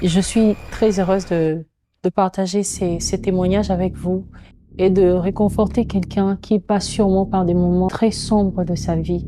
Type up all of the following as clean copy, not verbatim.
Je suis très heureuse de partager ces témoignages avec vous et de réconforter quelqu'un qui passe sûrement par des moments très sombres de sa vie.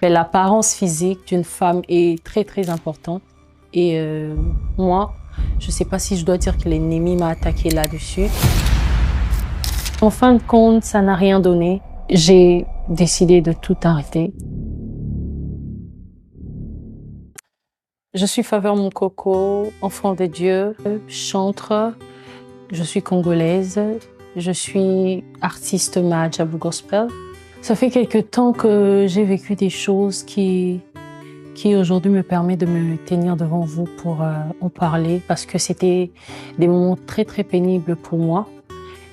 Mais l'apparence physique d'une femme est très très importante et moi, je ne sais pas si je dois dire que l'ennemi m'a attaqué là-dessus. En fin de compte, ça n'a rien donné. J'ai décidé de tout arrêter. Je suis Faveur Moukoko, enfant de Dieu, chantre, je suis congolaise, je suis artiste Mahajabu Gospel. Ça fait quelque temps que j'ai vécu des choses qui aujourd'hui me permettent de me tenir devant vous pour en parler parce que c'était des moments très très pénibles pour moi.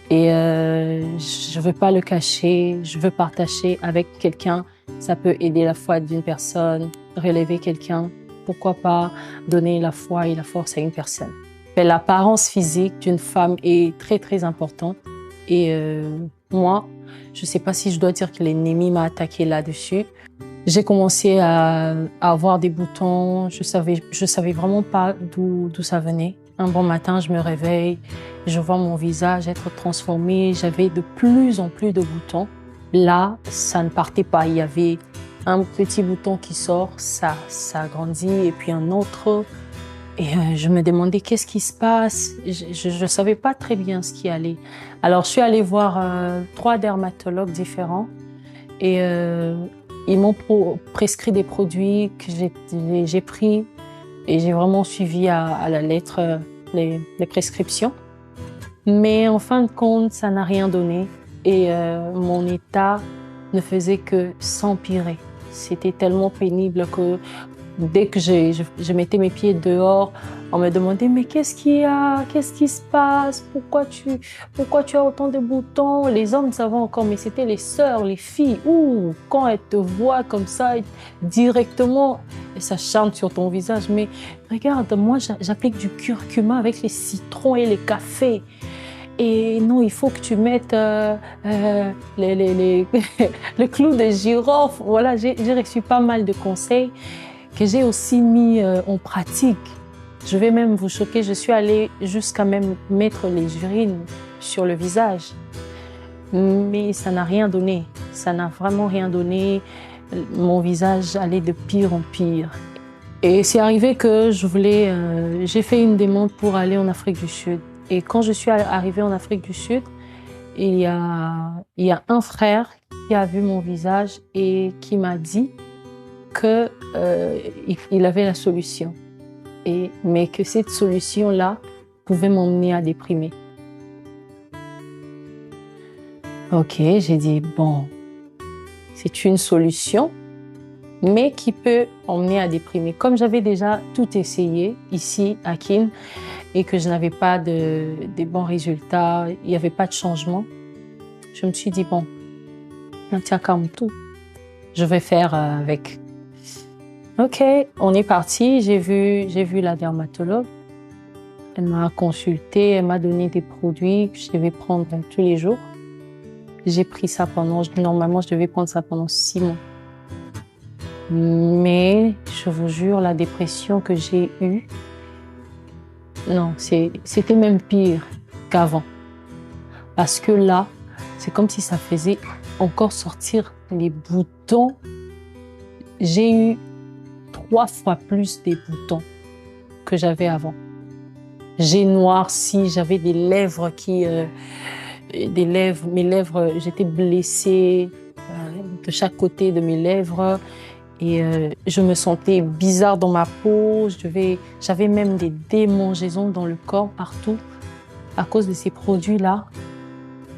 Et je veux pas le cacher, je veux partager avec quelqu'un. Ça peut aider la foi d'une personne, relever quelqu'un. Pourquoi pas donner la foi et la force à une personne. Mais l'apparence physique d'une femme est très très importante. Et moi, je sais pas si je dois dire que l'ennemi m'a attaqué là-dessus. J'ai commencé à avoir des boutons. Je savais vraiment pas d'où ça venait. Un bon matin, je me réveille, je vois mon visage être transformé. J'avais de plus en plus de boutons. Là, ça ne partait pas. Il y avait un petit bouton qui sort, ça grandit, et puis un autre. Et je me demandais qu'est-ce qui se passe. Je savais pas très bien ce qui allait. Alors, je suis allée voir 3 dermatologues différents et ils m'ont prescrit des produits que j'ai pris et j'ai vraiment suivi à la lettre les prescriptions. Mais en fin de compte, ça n'a rien donné et mon état ne faisait que s'empirer. C'était tellement pénible que dès que je mettais mes pieds dehors, on me demandait mais qu'est-ce qu'il y a? Qu'est-ce qui se passe? Pourquoi tu as autant de boutons? Les hommes savaient encore, mais c'était les sœurs, les filles. Ouh, quand elles te voient comme ça directement, et ça chante sur ton visage. Mais regarde, moi j'applique du curcuma avec les citrons et les cafés. Et non, il faut que tu mettes le clou de girofle. Voilà, j'ai reçu pas mal de conseils que j'ai aussi mis en pratique. Je vais même vous choquer, je suis allée jusqu'à même mettre les urines sur le visage. Mais ça n'a rien donné. Ça n'a vraiment rien donné. Mon visage allait de pire en pire. Et c'est arrivé que j'ai fait une demande pour aller en Afrique du Sud. Et quand je suis arrivée en Afrique du Sud, il y a un frère qui a vu mon visage et qui m'a dit que il avait la solution, mais que cette solution-là pouvait m'emmener à déprimer. Ok, j'ai dit bon, c'est une solution, mais qui peut emmener à déprimer. Comme j'avais déjà tout essayé ici à Kin et que je n'avais pas de bons résultats, il n'y avait pas de changement, je me suis dit bon, tiens comme tout, je vais faire avec. Ok, on est parti. J'ai vu la dermatologue. Elle m'a consulté, elle m'a donné des produits que je devais prendre tous les jours. J'ai pris ça normalement, je devais prendre ça pendant 6 mois. Mais je vous jure, la dépression que j'ai eue, non, c'était même pire qu'avant. Parce que là, c'est comme si ça faisait encore sortir les boutons. J'ai eu 3 fois plus des boutons que j'avais avant. J'ai noirci, j'avais des lèvres mes lèvres, j'étais blessée de chaque côté de mes lèvres et je me sentais bizarre dans ma peau. J'avais même des démangeaisons dans le corps partout à cause de ces produits-là.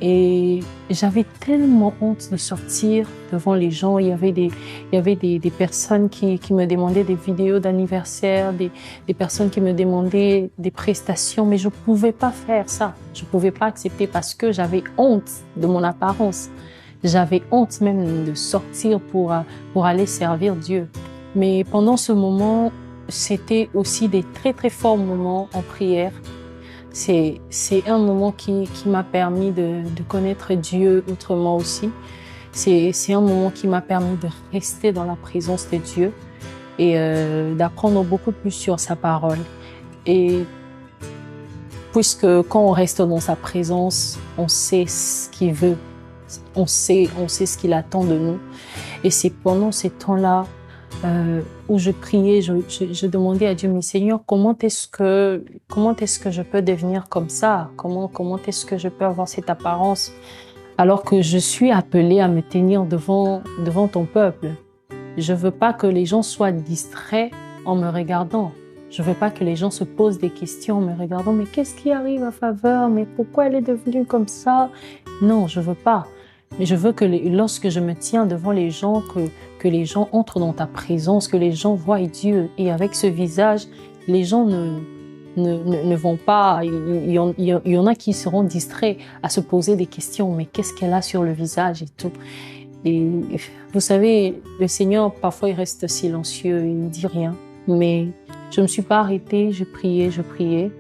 Et j'avais tellement honte de sortir devant les gens. Il y avait des personnes qui me demandaient des vidéos d'anniversaire, des personnes qui me demandaient des prestations, mais je pouvais pas faire ça. Je pouvais pas accepter parce que j'avais honte de mon apparence. J'avais honte même de sortir pour aller servir Dieu. Mais pendant ce moment, c'était aussi des très très forts moments en prière. C'est un moment qui m'a permis de connaître Dieu autrement aussi. C'est un moment qui m'a permis de rester dans la présence de Dieu. et d'apprendre beaucoup plus sur sa parole. Et puisque quand on reste dans sa présence, on sait ce qu'il veut, on sait ce qu'il attend de nous. Et c'est pendant ces temps-là où je priais, je demandais à Dieu, mais Seigneur, comment est-ce que je peux devenir comme ça? Comment est-ce que je peux avoir cette apparence alors que je suis appelée à me tenir devant ton peuple? Je veux pas que les gens soient distraits en me regardant. Je veux pas que les gens se posent des questions en me regardant. Mais qu'est-ce qui arrive à Faveur? Mais pourquoi elle est devenue comme ça? Non, je veux pas. Mais je veux que lorsque je me tiens devant les gens, que les gens entrent dans ta présence, que les gens voient Dieu. Et avec ce visage, les gens ne vont pas... Il y en a qui seront distraits à se poser des questions. Mais qu'est-ce qu'elle a sur le visage et tout? Et vous savez, le Seigneur, parfois, il reste silencieux, il ne dit rien. Mais je ne me suis pas arrêtée, je priais.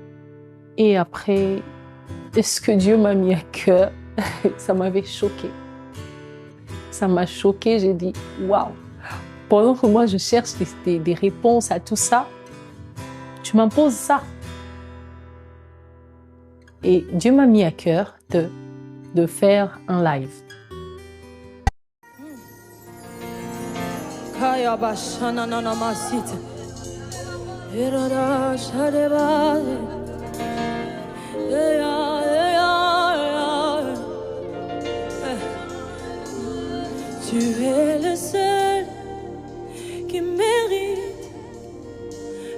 Et après, ce que Dieu m'a mis à cœur, ça m'avait choquée. Ça m'a choquée, j'ai dit, waouh! Pendant que moi, je cherche des réponses à tout ça, tu m'imposes ça. Et Dieu m'a mis à cœur de faire un live. Tu es le seul qui mérite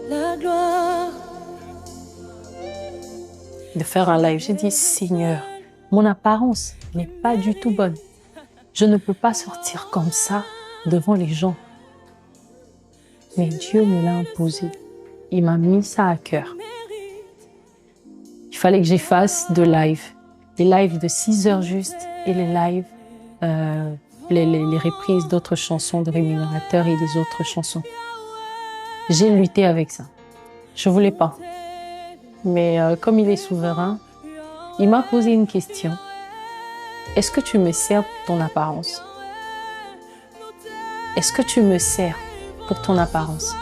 la gloire. De faire un live, j'ai dit, Seigneur, mon apparence n'est pas du tout bonne. Je ne peux pas sortir comme ça devant les gens. Mais Dieu me l'a imposé. Il m'a mis ça à cœur. Il fallait que j'efface de live. Les lives de 6 heures juste et les lives, les reprises d'autres chansons de Rémunérateur et des autres chansons. J'ai lutté avec ça. Je voulais pas. Mais comme il est souverain, il m'a posé une question. Est-ce que tu me sers pour ton apparence? Est-ce que tu me sers pour ton apparence?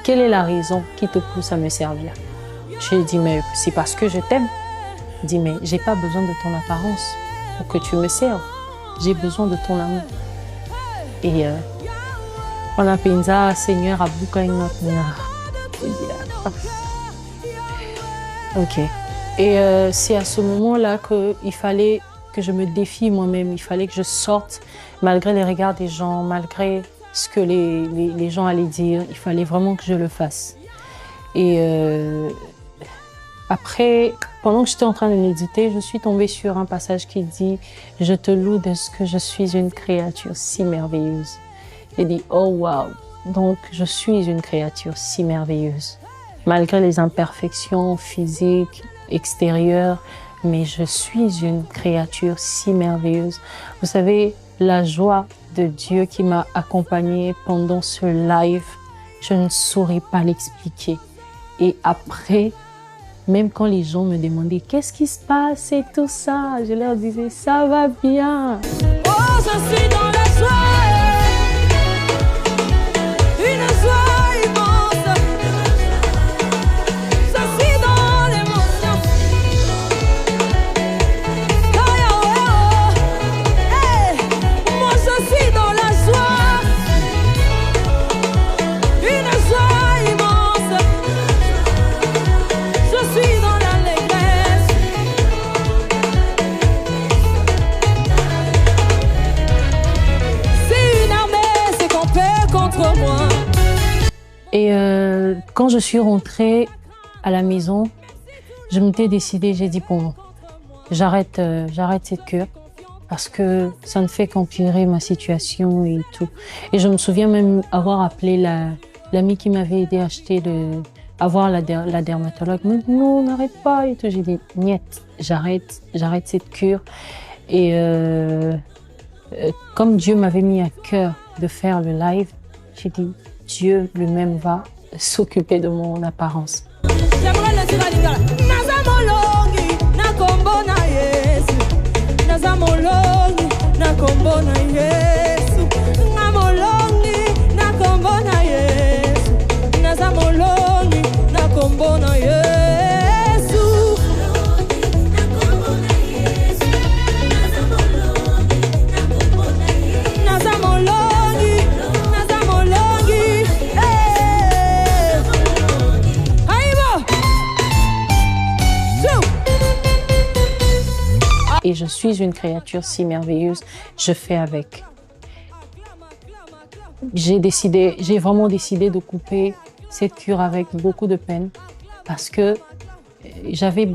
Quelle est la raison qui te pousse à me servir? J'ai dit, mais c'est parce que je t'aime. Il dit, mais j'ai pas besoin de ton apparence pour que tu me serves. J'ai besoin de ton amour. Et on a pensé, Seigneur, à Bukaina. Ok. Et c'est à ce moment-là qu'il fallait que je me défie moi-même. Il fallait que je sorte, malgré les regards des gens, malgré ce que les gens allaient dire. Il fallait vraiment que je le fasse. Et après, pendant que j'étais en train de méditer, je suis tombée sur un passage qui dit « Je te loue de ce que je suis une créature si merveilleuse. » J'ai dit « Oh wow !» Donc, je suis une créature si merveilleuse. Malgré les imperfections physiques, extérieures, mais je suis une créature si merveilleuse. Vous savez, la joie de Dieu qui m'a accompagnée pendant ce live, je ne saurais pas l'expliquer. Et après, même quand les gens me demandaient « Qu'est-ce qui se passe ?» et tout ça, je leur disais « Ça va bien. » Oh, je suis dans la joie, une joie immense. Je suis dans l'émotion. Hey, moi je suis dans la joie, une joie immense. Je suis dans l'allégresse. C'est une armée, c'est campé contre moi. Et quand je suis rentrée à la maison, je m'étais décidée, j'ai dit bon, j'arrête cette cure parce que ça ne fait qu'empirer ma situation et tout. Et je me souviens même avoir appelé l'amie qui m'avait aidé à avoir la dermatologue. Elle m'a dit non, n'arrête pas et tout. J'ai dit niet, j'arrête cette cure. Et comme Dieu m'avait mis à cœur de faire le live, j'ai dit Dieu lui-même va s'occuper de mon apparence. J'aimerais le dire à l'Ingala. Nazamolongi, nakombo na Yesu. Nazamolongi, nakombo na Yesu. Namolongi, nakombo na Yesu. je suis une créature si merveilleuse, je fais avec. J'ai vraiment décidé de couper cette cure avec beaucoup de peine parce que j'avais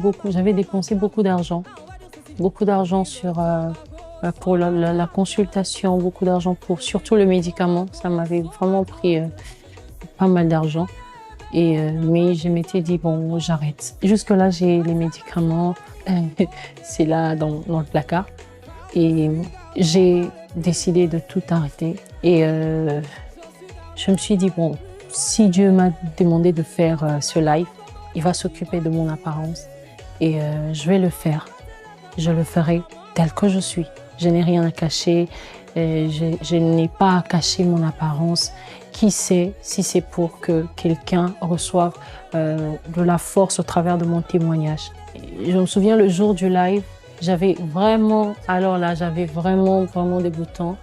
dépensé beaucoup d'argent pour la consultation, beaucoup d'argent pour surtout le médicament. Ça m'avait vraiment pris pas mal d'argent. Mais je m'étais dit, bon, j'arrête. Jusque-là, j'ai les médicaments, c'est là dans le placard. Et j'ai décidé de tout arrêter. Et je me suis dit, bon, si Dieu m'a demandé de faire ce live, il va s'occuper de mon apparence. Et je vais le faire. Je le ferai tel que je suis. Je n'ai rien à cacher. Je n'ai pas à cacher mon apparence. Qui sait si c'est pour que quelqu'un reçoive de la force au travers de mon témoignage. Je me souviens le jour du live, j'avais vraiment des boutons.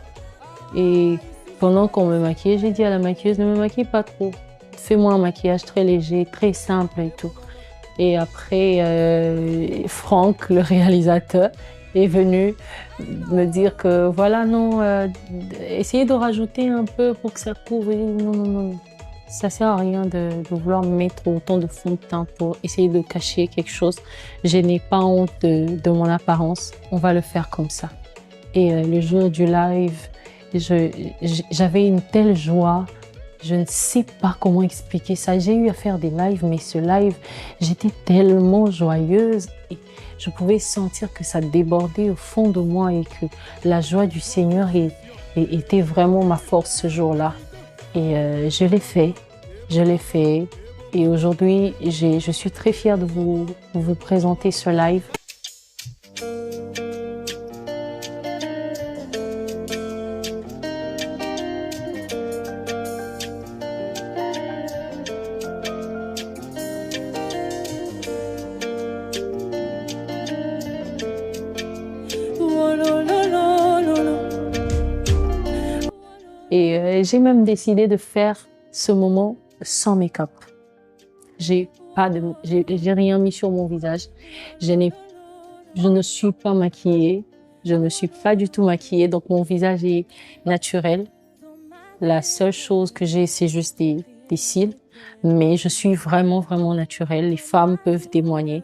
Et pendant qu'on me maquillait, j'ai dit à la maquilleuse, ne me maquille pas trop. Fais-moi un maquillage très léger, très simple et tout. Et après, Franck, le réalisateur, est venu me dire que voilà, non, essayez de rajouter un peu pour que ça couvre. Non. Ça sert à rien de vouloir mettre autant de fond de teint pour essayer de cacher quelque chose. Je n'ai pas honte de mon apparence. On va le faire comme ça. Et le jour du live, j'avais une telle joie. Je ne sais pas comment expliquer ça. J'ai eu à faire des lives, mais ce live, j'étais tellement joyeuse. Et je pouvais sentir que ça débordait au fond de moi et que la joie du Seigneur était vraiment ma force ce jour-là. Et je l'ai fait. Et aujourd'hui, je suis très fière de vous présenter ce live. Et j'ai même décidé de faire ce moment sans make-up. J'ai rien mis sur mon visage. Je ne suis pas maquillée. Je ne suis pas du tout maquillée. Donc mon visage est naturel. La seule chose que j'ai, c'est juste des cils. Mais je suis vraiment, vraiment naturelle. Les femmes peuvent témoigner.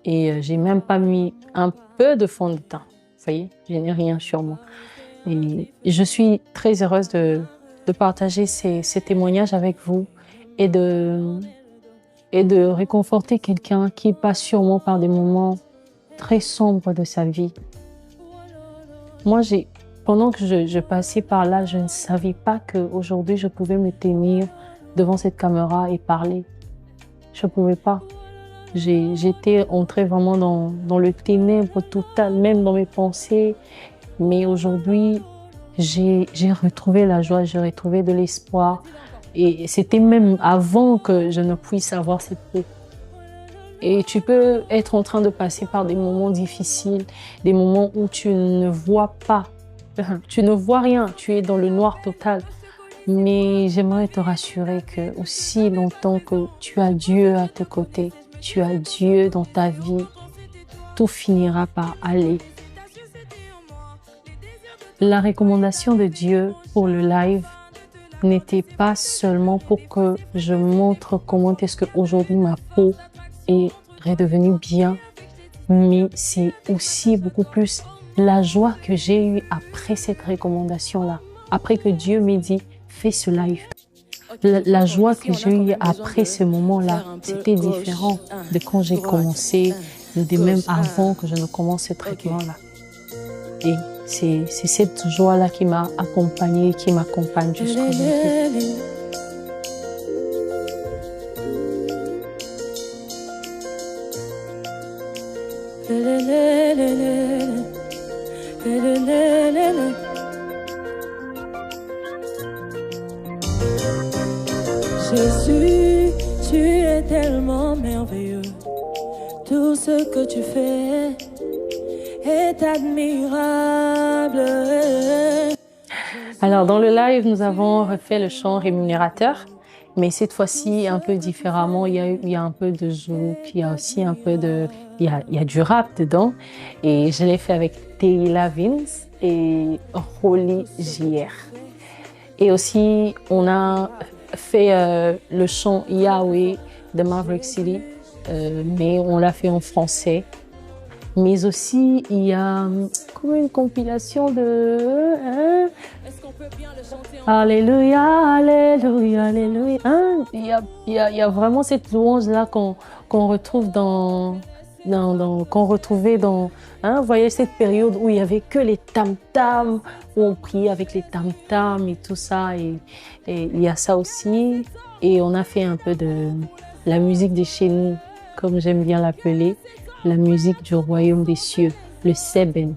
Et j'ai même pas mis un peu de fond de teint. Vous voyez, je n'ai rien sur moi. Et je suis très heureuse de partager ces témoignages avec vous et de réconforter quelqu'un qui passe sûrement par des moments très sombres de sa vie. Moi, pendant que je passais par là, je ne savais pas qu'aujourd'hui, je pouvais me tenir devant cette caméra et parler. Je ne pouvais pas. J'étais entrée vraiment dans le ténèbre total, même dans mes pensées. Mais aujourd'hui, j'ai retrouvé la joie, j'ai retrouvé de l'espoir. Et c'était même avant que je ne puisse avoir cette paix. Et tu peux être en train de passer par des moments difficiles, des moments où tu ne vois pas, tu ne vois rien, tu es dans le noir total. Mais j'aimerais te rassurer que aussi longtemps que tu as Dieu à tes côtés, tu as Dieu dans ta vie, tout finira par aller. La recommandation de Dieu pour le live n'était pas seulement pour que je montre comment est-ce qu'aujourd'hui ma peau est redevenue bien, mais c'est aussi beaucoup plus la joie que j'ai eue après cette recommandation-là. Après que Dieu m'ait dit, fais ce live. La joie que j'ai eue après ce moment-là, c'était différent de quand j'ai commencé, de même avant que je ne commence ce traitement-là. Et c'est cette joie-là qui m'a accompagnée, qui m'accompagne jusqu'aujourd'hui. Jésus, tu es tellement merveilleux. Tout ce que tu fais est admirable. Alors, dans le live, nous avons refait le chant rémunérateur Mais cette fois-ci, un peu différemment, il y a un peu de zouk, il y a aussi un peu de... il y a du rap dedans. Et je l'ai fait avec Teila Vince et Rolly JR. Et aussi, on a fait le chant Yahweh de Maverick City, mais on l'a fait en français. Mais aussi, il y a comme une compilation de... Alléluia, Alléluia, Alléluia. Hein? Il y a vraiment cette louange-là qu'on retrouve qu'on retrouvait dans... Hein? Vous voyez cette période où il y avait que les tam-tams, où on priait avec les tam-tams et tout ça. Et il y a ça aussi. Et on a fait un peu de la musique de chez nous, comme j'aime bien l'appeler, la musique du royaume des cieux, le Seben.